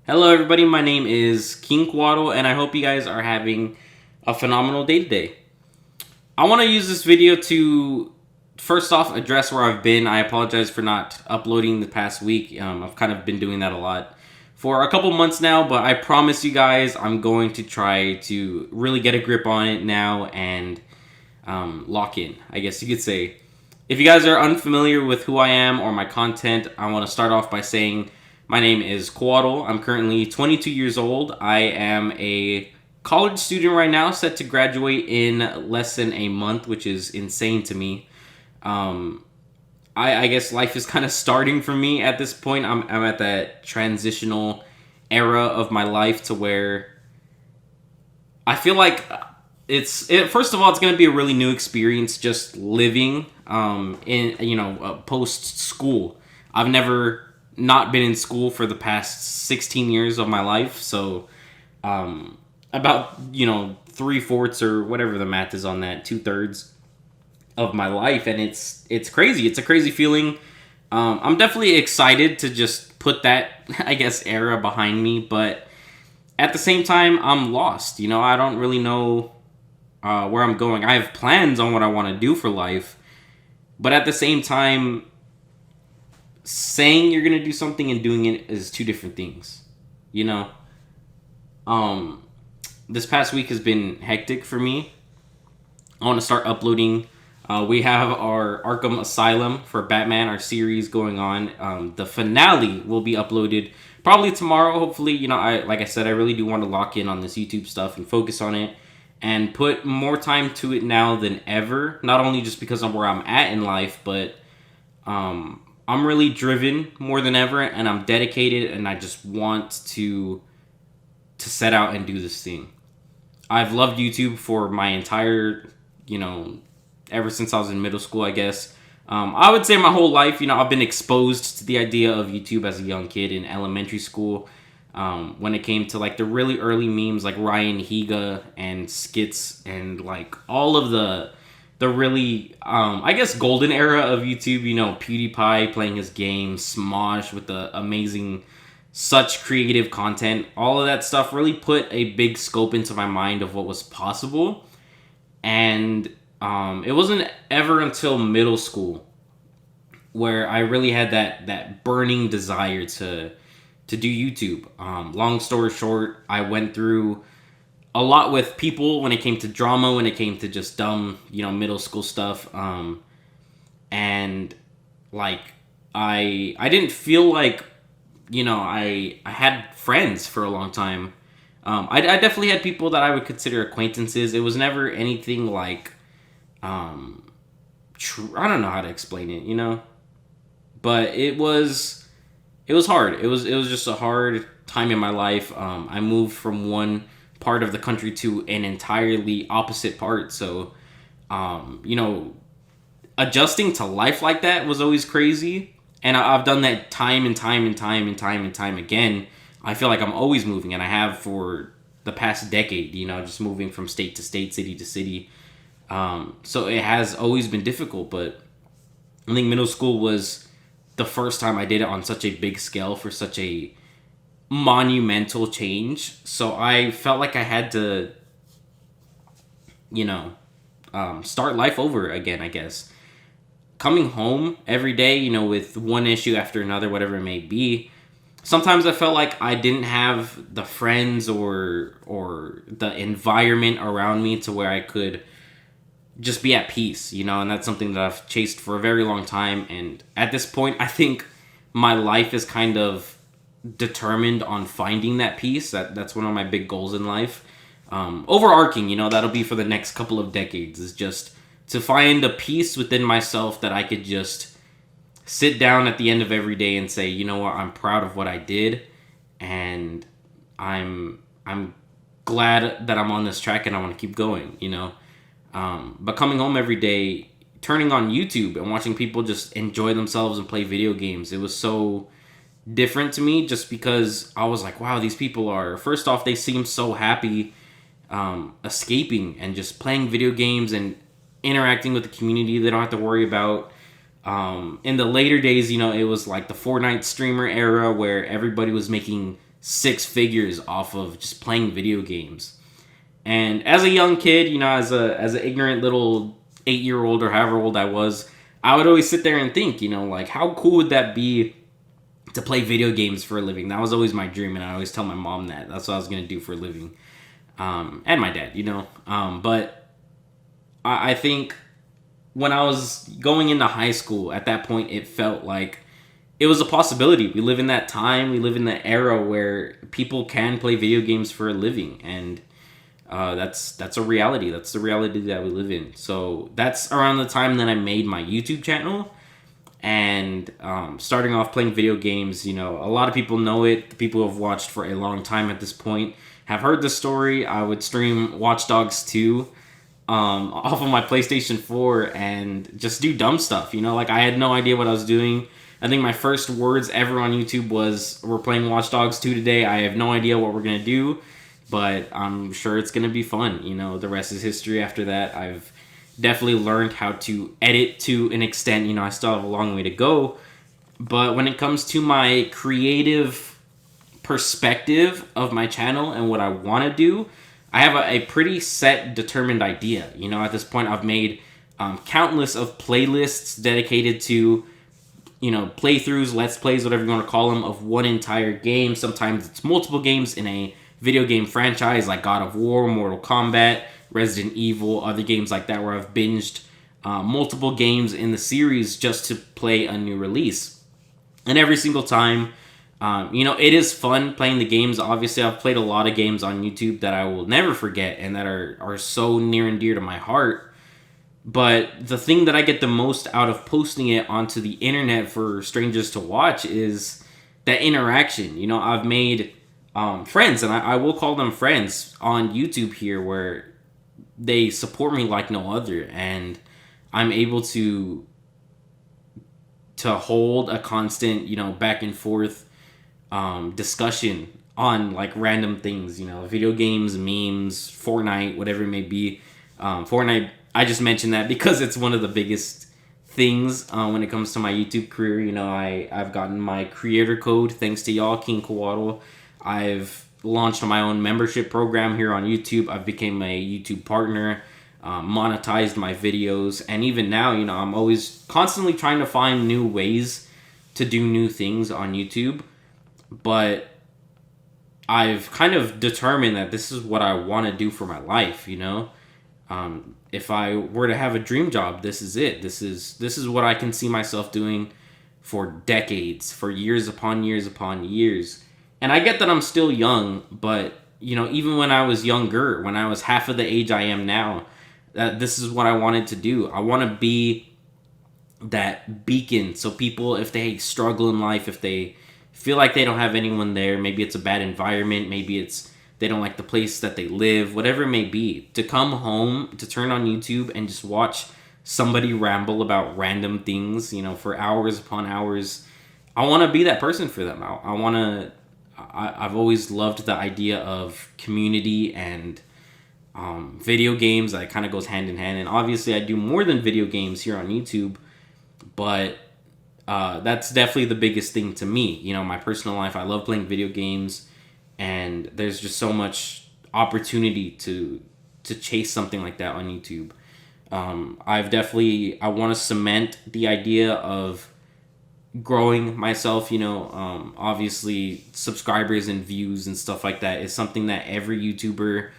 Hello, everybody. My name is King Quaddle, and I hope you guys are having a phenomenal day today. I want to use this video to first off address where I've been. I apologize for not uploading the past week. I've kind of been doing that a lot for a couple months now, but I promise you guys I'm going to try to really get a grip on it now and lock in, I guess you could say. If you guys are unfamiliar with who I am or my content, I want to start off by saying my name is Quaddle. I'm currently 22 years old. I am a college student right now, set to graduate in less than a month, which is insane to me. I guess life is kind of starting for me at this point. I'm at that transitional era of my life to where I feel like first of all, it's going to be a really new experience just living in post school. I've never not been in school for the past 16 years of my life, so about 3/4 or whatever the math is on that, 2/3 of my life, and it's crazy. It's a crazy feeling. I'm definitely excited to just put that I guess era behind me, but at the same time, I'm lost. I don't really know where I'm going. I have plans on what I want to do for life, but at the same time, saying you're gonna do something and doing it is two different things. You know, this past week has been hectic for me. I want to start uploading. We have our Arkham Asylum for Batman, our series going on. The finale will be uploaded probably tomorrow. Hopefully, like I said, I really do want to lock in on this YouTube stuff and focus on it and put more time to it now than ever. Not only just because of where I'm at in life, but I'm really driven more than ever, and I'm dedicated, and I just want to set out and do this thing. I've loved YouTube for my entire, ever since I was in middle school, I guess. I would say my whole life, I've been exposed to the idea of YouTube as a young kid in elementary school. When it came to like the really early memes like Ryan Higa and skits and like all of the really I guess golden era of YouTube, PewDiePie playing his game, Smosh with the amazing such creative content, all of that stuff really put a big scope into my mind of what was possible. And it wasn't ever until middle school where I really had that burning desire to do YouTube. Long story short, I went through a lot with people when it came to drama, when it came to just dumb, middle school stuff. And like I didn't feel like, I had friends for a long time. I definitely had people that I would consider acquaintances. It was never anything like, I don't know how to explain it, but it was hard. It was just a hard time in my life. I moved from one part of the country to an entirely opposite part. So, adjusting to life like that was always crazy. And I've done that time and time and time and time and time again. I feel like I'm always moving, and I have for the past decade, just moving from state to state, city to city. So it has always been difficult, but I think middle school was the first time I did it on such a big scale for such a monumental change. So I felt like I had to, start life over again, I guess. Coming home every day, with one issue after another, whatever it may be, sometimes I felt like I didn't have the friends or the environment around me to where I could just be at peace, and that's something that I've chased for a very long time. And at this point, I think my life is kind of determined on finding that peace. That's one of my big goals in life. Overarching, that'll be for the next couple of decades, is just to find a peace within myself that I could just sit down at the end of every day and say, you know what, I'm proud of what I did, and I'm glad that I'm on this track and I want to keep going, But coming home every day, turning on YouTube and watching people just enjoy themselves and play video games, it was so different to me, just because I was like, wow, these people are, first off, they seem so happy escaping and just playing video games and interacting with the community. They don't have to worry about in the later days, it was like the Fortnite streamer era where everybody was making six figures off of just playing video games. And as a young kid, you know, as an ignorant little 8-year-old or however old I was, I would always sit there and think, you know, like, how cool would that be to play video games for a living? That was always my dream, and I always tell my mom that. That's what I was going to do for a living. And my dad, you know. But I think when I was going into high school, at that point, it felt like it was a possibility. We live in that time. We live in that era where people can play video games for a living, and that's a reality. That's the reality that we live in. So that's around the time that I made my YouTube channel, and starting off playing video games. You know, a lot of people know it. The people who have watched for a long time at this point have heard the story. I would stream Watch Dogs 2 off of my PlayStation 4 and just do dumb stuff. You know, like, I had no idea what I was doing. I think my first words ever on YouTube was, "We're playing Watch Dogs 2 today. I have no idea what we're going to do, but I'm sure it's going to be fun." You know, the rest is history after that. I've definitely learned how to edit to an extent. You know, I still have a long way to go. But when it comes to my creative perspective of my channel and what I want to do, I have a pretty set, determined idea. You know, at this point, I've made countless of playlists dedicated to, you know, playthroughs, let's plays, whatever you want to call them, of one entire game. Sometimes it's multiple games in a video game franchise, like God of War, Mortal Kombat, Resident Evil, other games like that, where I've binged multiple games in the series just to play a new release. And every single time, you know, it is fun playing the games. Obviously, I've played a lot of games on YouTube that I will never forget and that are so near and dear to my heart. But the thing that I get the most out of posting it onto the internet for strangers to watch is that interaction. You know, I've made friends, and I will call them friends, on YouTube here, where they support me like no other, and I'm able to hold a constant, you know, back and forth discussion on like random things, you know, video games, memes, Fortnite, whatever it may be. Fortnite, I just mentioned that because it's one of the biggest things when it comes to my YouTube career. You know, I've gotten my creator code thanks to y'all, King Kawaddle. I've launched my own membership program here on YouTube. I've become a YouTube partner, monetized my videos, and even now, you know, I'm always constantly trying to find new ways to do new things on YouTube. But I've kind of determined that this is what I want to do for my life, you know? If I were to have a dream job, this is it. This is what I can see myself doing for decades, for years upon years upon years. And I get that I'm still young, but, you know, even when I was younger, when I was half of the age I am now, this is what I wanted to do. I want to be that beacon. So people, if they struggle in life, if they feel like they don't have anyone there, maybe it's a bad environment, maybe it's they don't like the place that they live, whatever it may be, to come home, to turn on YouTube and just watch somebody ramble about random things, you know, for hours upon hours. I want to be that person for them. I've always loved the idea of community and video games. That kind of goes hand in hand. And obviously I do more than video games here on YouTube, but that's definitely the biggest thing to me. You know, my personal life, I love playing video games, and there's just so much opportunity to chase something like that on YouTube. I want to cement the idea of growing myself, you know. Obviously subscribers and views and stuff like that is something that every YouTuber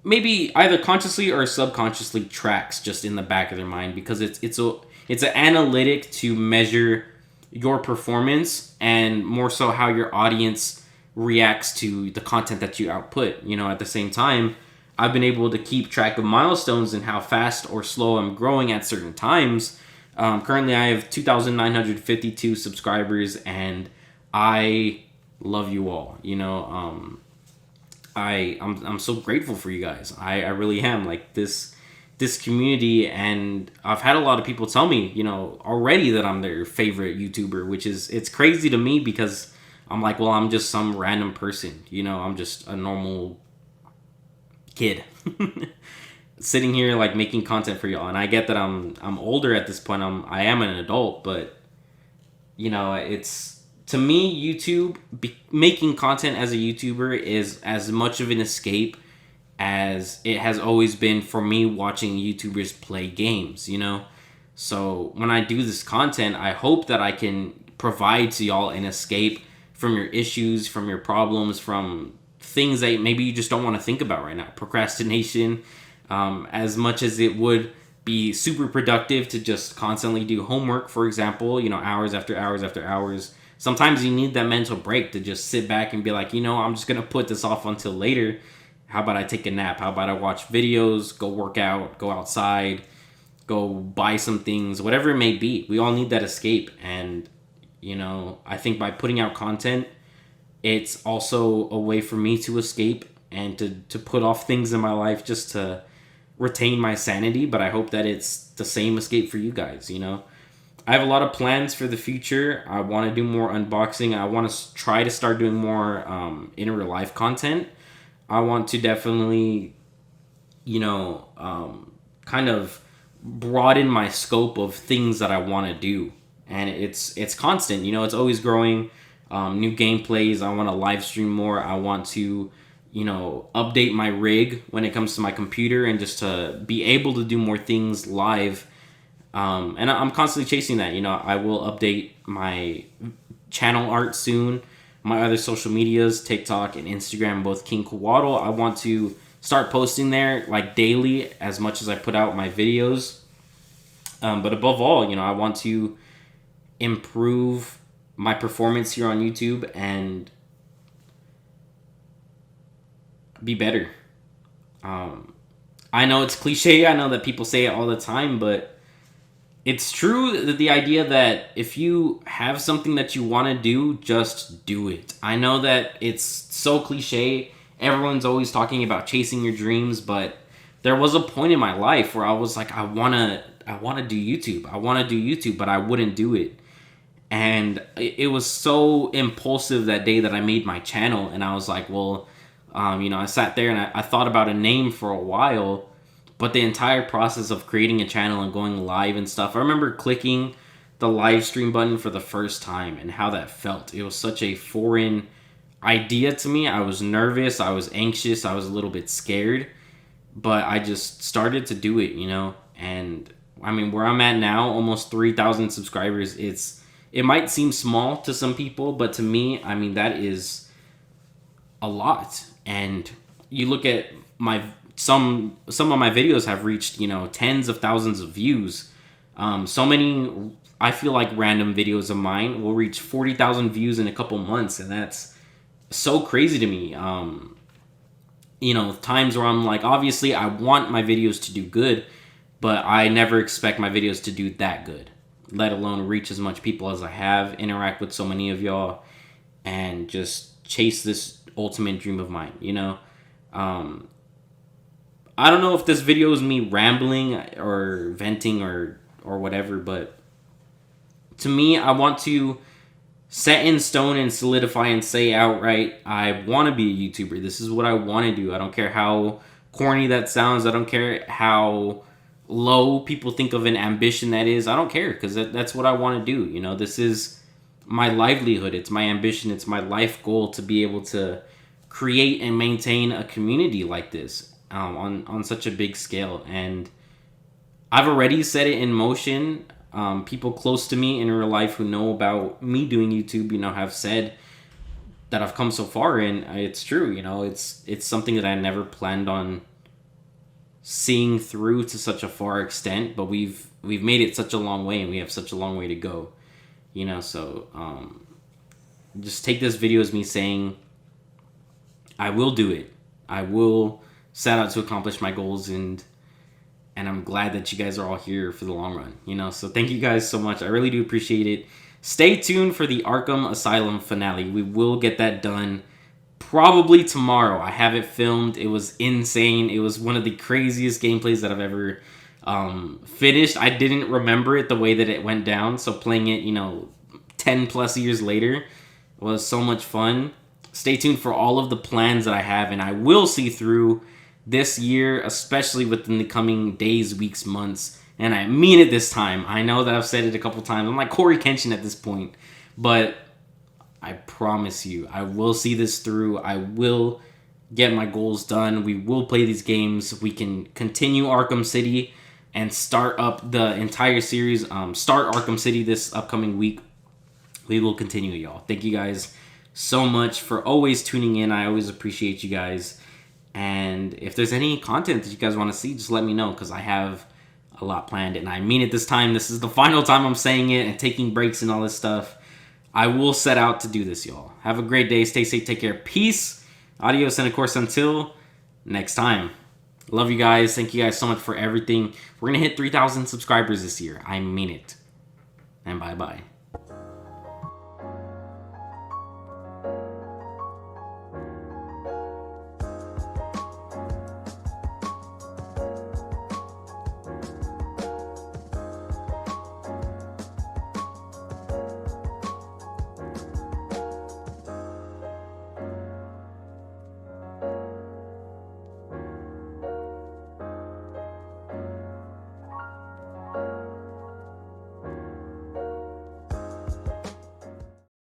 maybe either consciously or subconsciously tracks just in the back of their mind, because it's an analytic to measure your performance and more so how your audience reacts to the content that you output. You know, at the same time, I've been able to keep track of milestones and how fast or slow I'm growing at certain times. Currently, I have 2,952 subscribers, and I love you all. You know, I'm so grateful for you guys. I really am. Like, this community, and I've had a lot of people tell me, you know, already that I'm their favorite YouTuber, which is, it's crazy to me, because I'm like, well, I'm just some random person, you know, I'm just a normal kid sitting here like making content for y'all. And I get that I'm older at this point. I am an adult, but you know, it's to me, making content as a YouTuber is as much of an escape as it has always been for me watching YouTubers play games, you know? So when I do this content, I hope that I can provide to y'all an escape from your issues, from your problems, from things that maybe you just don't want to think about right now. Procrastination, as much as it would be super productive to just constantly do homework, for example, you know, hours after hours after hours. Sometimes you need that mental break to just sit back and be like, you know, I'm just going to put this off until later. How about I take a nap? How about I watch videos, go work out, go outside, go buy some things, whatever it may be. We all need that escape. And, you know, I think by putting out content, it's also a way for me to escape and to put off things in my life just to retain my sanity. But I hope that it's the same escape for you guys, you know. I have a lot of plans for the future. I want to do more unboxing. I want to try to start doing more in real life content. I want to definitely, you know, kind of broaden my scope of things that I want to do. And it's constant, you know, it's always growing. New gameplays. I want to live stream more. I want to, you know, update my rig when it comes to my computer and just to be able to do more things live. And I'm constantly chasing that. You know, I will update my channel art soon. My other social medias, TikTok and Instagram, both King Kawaddle. I want to start posting there like daily as much as I put out my videos. But above all, you know, I want to improve my performance here on YouTube and be better. I know it's cliche. I know that people say it all the time, but it's true that the idea that if you have something that you want to do, just do it. I know that it's so cliche. Everyone's always talking about chasing your dreams, but there was a point in my life where I was like, I want to do YouTube. I want to do YouTube, but I wouldn't do it. And it was so impulsive that day that I made my channel, and I was like, well, you know, I sat there and I thought about a name for a while. But the entire process of creating a channel and going live and stuff, I remember clicking the live stream button for the first time and how that felt. It was such a foreign idea to me. I was nervous, I was anxious, I was a little bit scared, but I just started to do it, you know. And I mean, where I'm at now, almost 3,000 subscribers, it might seem small to some people, but to me, I mean, that is a lot. And you look at some of my videos have reached, you know, tens of thousands of views. So many, I feel like random videos of mine will reach 40,000 views in a couple months, and that's so crazy to me. You know, times where I'm like, obviously I want my videos to do good, but I never expect my videos to do that good, let alone reach as much people as I have, interact with so many of y'all, and just chase this ultimate dream of mine, you know. I don't know if this video is me rambling or venting or whatever, but to me, I want to set in stone and solidify and say outright, I want to be a YouTuber. This is what I want to do. I don't care how corny that sounds. I don't care how low people think of an ambition that is. I don't care, because that's what I want to do. You know, this is my livelihood. It's my ambition. It's my life goal to be able to create and maintain a community like this. On such a big scale, and I've already set it in motion. People close to me in real life who know about me doing YouTube, you know, have said that I've come so far, and it's true. You know, it's something that I never planned on seeing through to such a far extent, but we've made it such a long way, and we have such a long way to go. You know, so just take this video as me saying, I will do it. I will set out to accomplish my goals, and I'm glad that you guys are all here for the long run, you know. So thank you guys so much. I really do appreciate it. Stay tuned for the Arkham Asylum finale. We will get that done probably tomorrow. I have it filmed. It was insane. It was one of the craziest gameplays that I've ever finished. I didn't remember it the way that it went down, so playing it, you know, 10 plus years later was so much fun. Stay tuned for all of the plans that I have, and I will see through this year, especially within the coming days, weeks, months. And I mean it this time. I know that I've said it a couple times. I'm like Corey Kenshin at this point. But I promise you, I will see this through. I will get my goals done. We will play these games. We can continue Arkham City and start up the entire series. Start Arkham City this upcoming week. We will continue, y'all. Thank you guys so much for always tuning in. I always appreciate you guys. And if there's any content that you guys want to see, just let me know, because I have a lot planned. And I mean it this time. This is the final time I'm saying it and taking breaks and all this stuff. I will set out to do this, y'all. Have a great day. Stay safe. Take care. Peace. Adios. And of course, until next time. Love you guys. Thank you guys so much for everything. We're going to hit 3,000 subscribers this year. I mean it. And bye-bye.